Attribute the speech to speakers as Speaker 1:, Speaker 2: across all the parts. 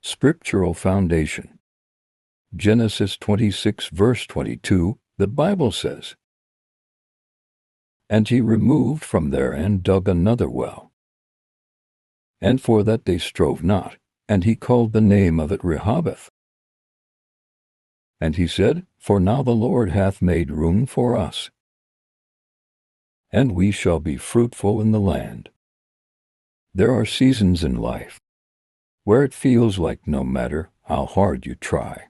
Speaker 1: Scriptural foundation. Genesis 26 verse 22, the Bible says, "And he removed from there and dug another well. And for that they strove not, and he called the name of it Rehoboth. And he said, For now the Lord hath made room for us, and we shall be fruitful in the land." There are seasons in life where it feels like no matter how hard you try,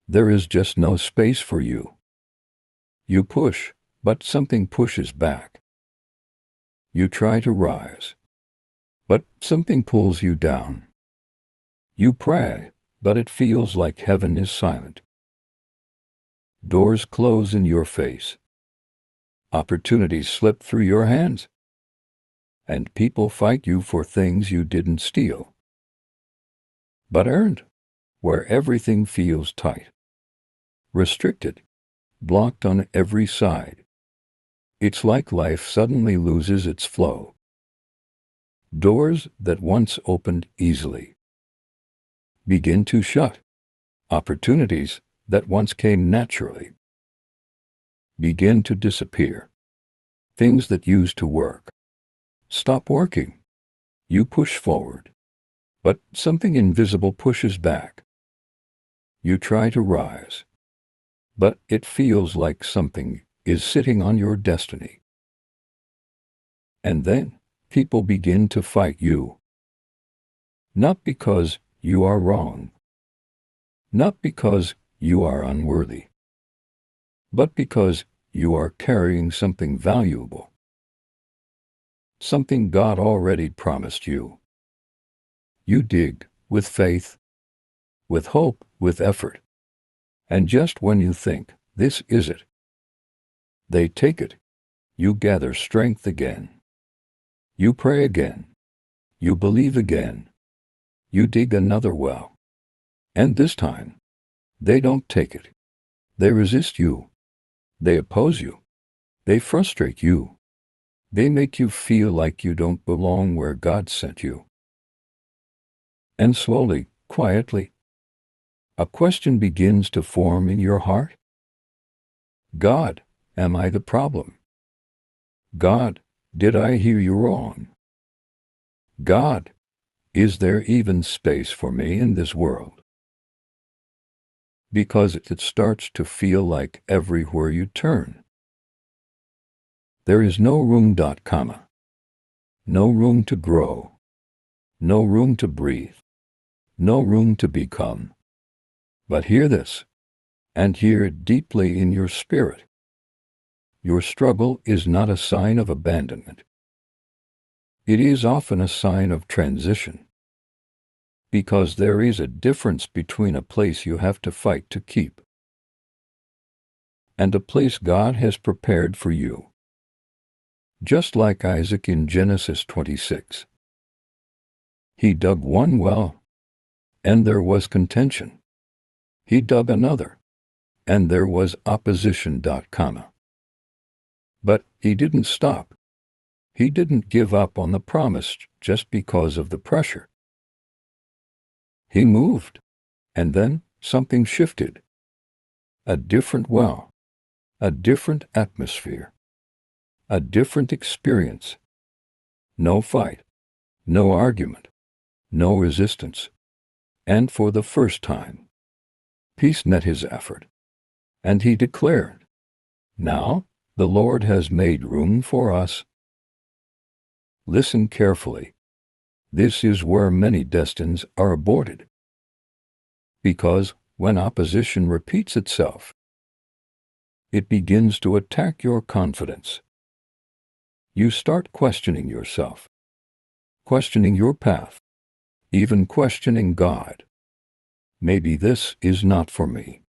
Speaker 1: there is just no space for you. You push, but something pushes back. You try to rise, but something pulls you down. You pray, but it feels like heaven is silent. Doors close in your face. Opportunities slip through your hands. And people fight you for things you didn't steal, but earned, where everything feels tight, restricted, blocked on every side. It's like life suddenly loses its flow. Doors that once opened easily begin to shut. Opportunities that once came naturally begin to disappear. Things that used to work stop working. You push forward, but something invisible pushes back. You try to rise, but it feels like something is sitting on your destiny. And then people begin to fight you. Not because you are wrong, not because you are unworthy, but because you are carrying something valuable. Something God already promised you. You dig with faith, with hope, with effort. And just when you think, this is it, they take it. You gather strength again. You pray again. You believe again. You dig another well. And this time, they don't take it. They resist you. They oppose you. They frustrate you. They make you feel like you don't belong where God sent you. And slowly, quietly, a question begins to form in your heart. God, am I the problem? God, did I hear you wrong? God, is there even space for me in this world? Because it starts to feel like everywhere you turn, there is no room, comma. No room to grow. No room to breathe. No room to become. But hear this, and hear it deeply in your spirit. Your struggle is not a sign of abandonment. It is often a sign of transition. Because there is a difference between a place you have to fight to keep and a place God has prepared for you. Just like Isaac in Genesis 26. He dug one well, and there was contention. He dug another, and there was opposition, comma. But he didn't stop. He didn't give up on the promise just because of the pressure. He moved, and then something shifted. A different well, a different atmosphere, a different experience. No fight, no argument, no resistance. And for the first time, peace met his effort. And he declared, "Now the Lord has made room for us." Listen carefully. This is where many destinies are aborted. Because when opposition repeats itself, it begins to attack your confidence. You start questioning yourself, questioning your path, even questioning God. Maybe this is not for me.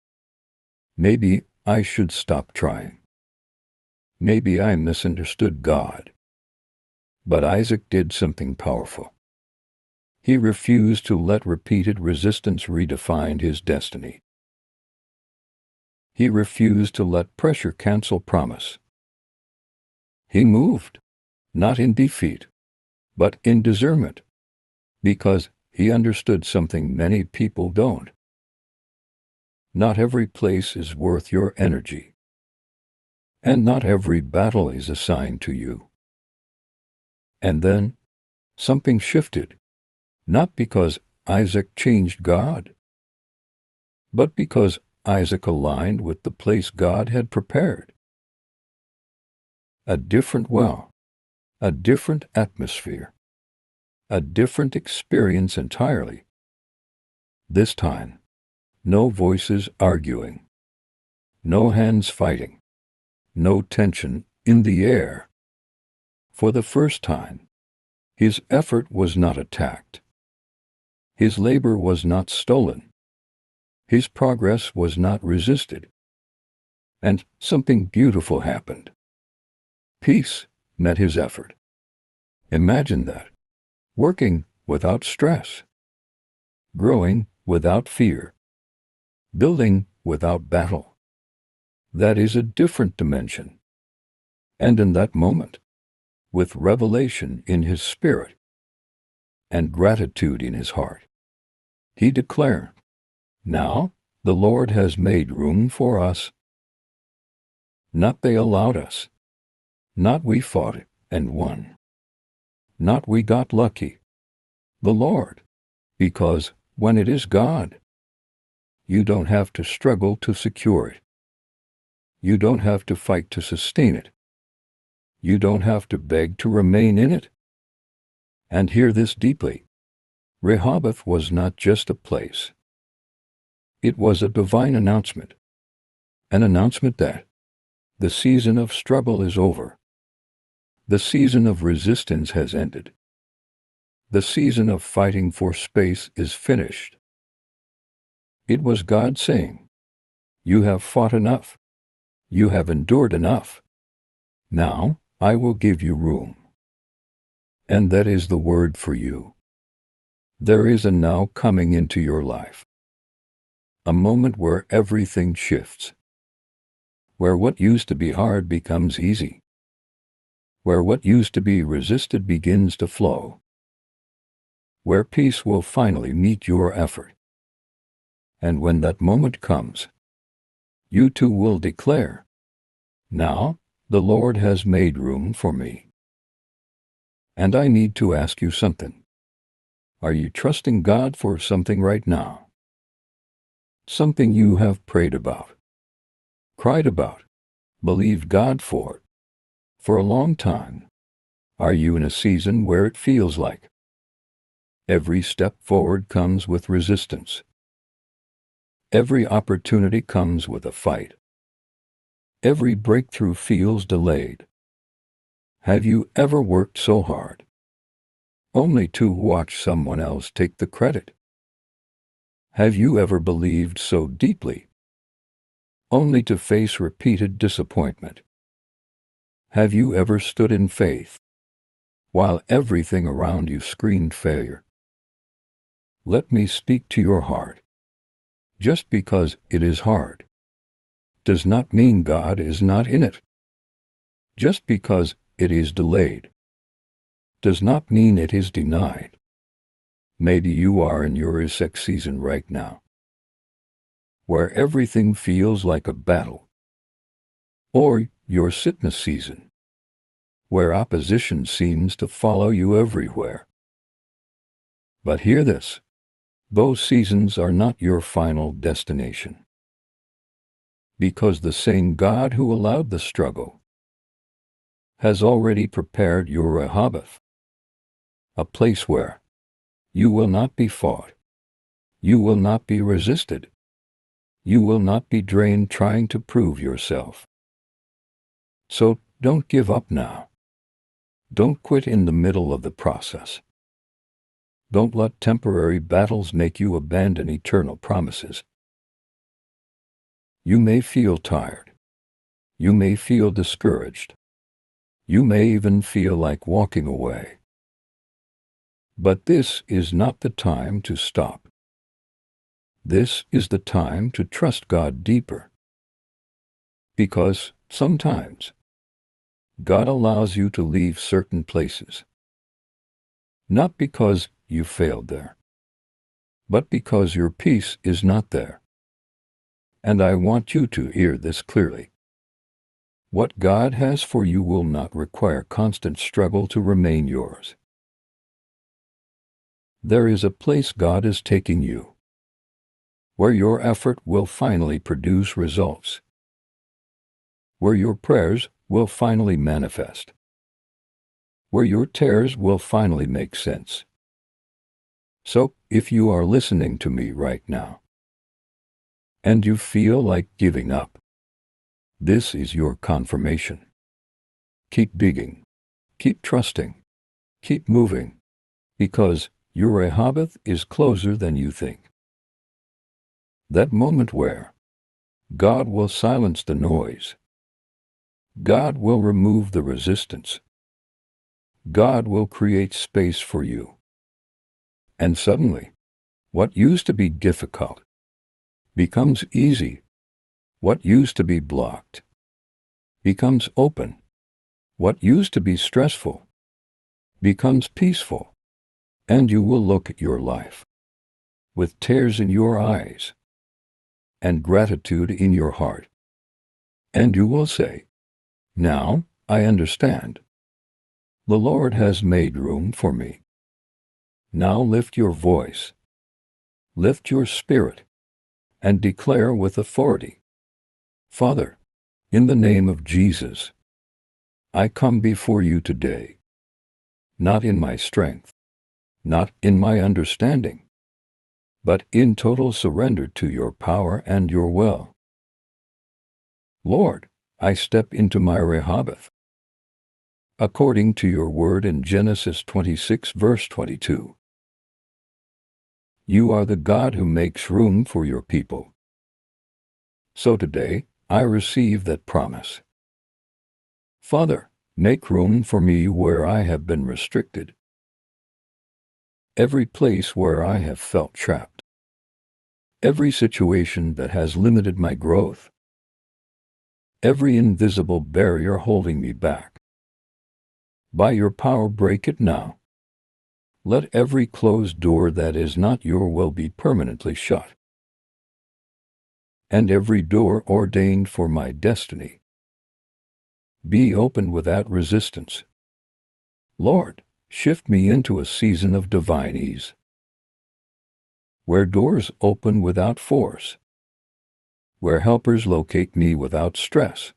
Speaker 1: Maybe I should stop trying. Maybe I misunderstood God. But Isaac did something powerful. He refused to let repeated resistance redefine his destiny. He refused to let pressure cancel promise. He moved, not in defeat, but in discernment, because he understood something many people don't. Not every place is worth your energy, and not every battle is assigned to you. And then something shifted, not because Isaac changed God, but because Isaac aligned with the place God had prepared. A different well, a different atmosphere, a different experience entirely. This time, no voices arguing, no hands fighting, no tension in the air. For the first time, his effort was not attacked. His labor was not stolen. His progress was not resisted. And something beautiful happened. Peace met his effort. Imagine that. Working without stress. Growing without fear. Building without battle. That is a different dimension. And in that moment, with revelation in his spirit and gratitude in his heart, he declared, "Now the Lord has made room for us. Not they allowed us. Not we fought and won. Not we got lucky. The Lord. Because when it is God, you don't have to struggle to secure it. You don't have to fight to sustain it. You don't have to beg to remain in it." And hear this deeply. Rehoboth was not just a place. It was a divine announcement. An announcement that the season of struggle is over. The season of resistance has ended. The season of fighting for space is finished. It was God saying, "You have fought enough. You have endured enough. Now I will give you room." And that is the word for you. There is a now coming into your life. A moment where everything shifts. Where what used to be hard becomes easy. Where what used to be resisted begins to flow. Where peace will finally meet your effort. And when that moment comes, you too will declare, "Now the Lord has made room for me." And I need to ask you something. Are you trusting God for something right now? Something you have prayed about, cried about, believed God for a long time? Are you in a season where it feels like every step forward comes with resistance? Every opportunity comes with a fight. Every breakthrough feels delayed. Have you ever worked so hard, only to watch someone else take the credit? Have you ever believed so deeply, only to face repeated disappointment? Have you ever stood in faith, while everything around you screamed failure? Let me speak to your heart. Just because it is hard does not mean God is not in it. Just because it is delayed does not mean it is denied. Maybe you are in your Esek season right now, where everything feels like a battle. Or your Sitnah season, where opposition seems to follow you everywhere. But hear this. Those seasons are not your final destination. Because the same God who allowed the struggle has already prepared your Rehoboth, a place where you will not be fought, you will not be resisted, you will not be drained trying to prove yourself. So don't give up now. Don't quit in the middle of the process. Don't let temporary battles make you abandon eternal promises. You may feel tired. You may feel discouraged. You may even feel like walking away. But this is not the time to stop. This is the time to trust God deeper. Because sometimes God allows you to leave certain places, not because you failed there, but because your peace is not there. And I want you to hear this clearly. What God has for you will not require constant struggle to remain yours. There is a place God is taking you, where your effort will finally produce results, where your prayers will finally manifest, where your tears will finally make sense. So, if you are listening to me right now, and you feel like giving up, this is your confirmation. Keep digging, keep trusting, keep moving, because your Rehoboth is closer than you think. That moment where God will silence the noise, God will remove the resistance, God will create space for you. And suddenly, what used to be difficult becomes easy. What used to be blocked becomes open. What used to be stressful becomes peaceful. And you will look at your life with tears in your eyes and gratitude in your heart. And you will say, "Now I understand. The Lord has made room for me." Now lift your voice, lift your spirit, and declare with authority, "Father, in the name of Jesus, I come before you today, not in my strength, not in my understanding, but in total surrender to your power and your will. Lord, I step into my Rehoboth, according to your word in Genesis 26 verse 22. You are the God who makes room for your people. So today, I receive that promise. Father, make room for me where I have been restricted. Every place where I have felt trapped. Every situation that has limited my growth. Every invisible barrier holding me back. By your power, break it now. Let every closed door that is not your will be permanently shut, and every door ordained for my destiny be opened without resistance. Lord, shift me into a season of divine ease, where doors open without force, where helpers locate me without stress,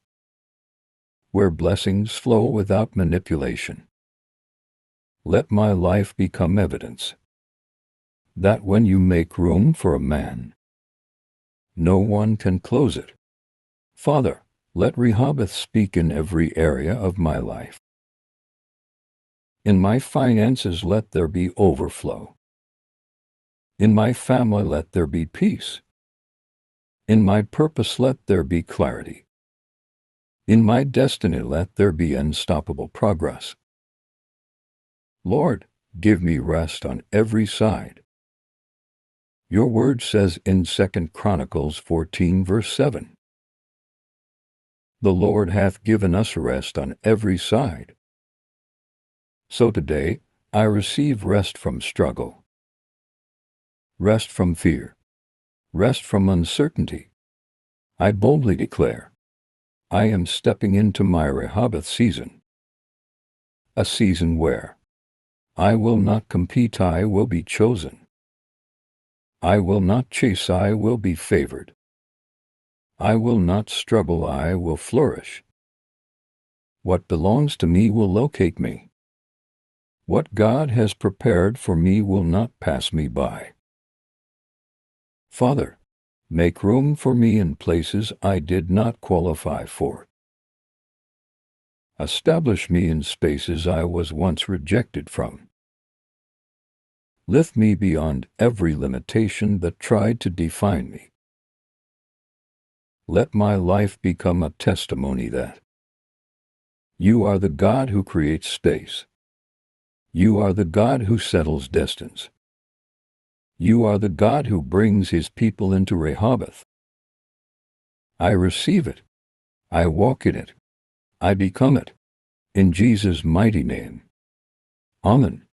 Speaker 1: where blessings flow without manipulation. Let my life become evidence that when you make room for a man, no one can close it. Father, let Rehoboth speak in every area of my life. In my finances, let there be overflow. In my family, let there be peace. In my purpose, let there be clarity. In my destiny, let there be unstoppable progress. Lord, give me rest on every side. Your word says in 2 Chronicles 14 verse 7, "The Lord hath given us rest on every side." So today, I receive rest from struggle, rest from fear, rest from uncertainty. I boldly declare, I am stepping into my Rehoboth season, a season where I will not compete, I will be chosen. I will not chase, I will be favored. I will not struggle, I will flourish. What belongs to me will locate me. What God has prepared for me will not pass me by. Father, make room for me in places I did not qualify for. Establish me in spaces I was once rejected from. Lift me beyond every limitation that tried to define me. Let my life become a testimony that you are the God who creates space. You are the God who settles destinies. You are the God who brings his people into Rehoboth. I receive it. I walk in it. I become it. In Jesus' mighty name. Amen.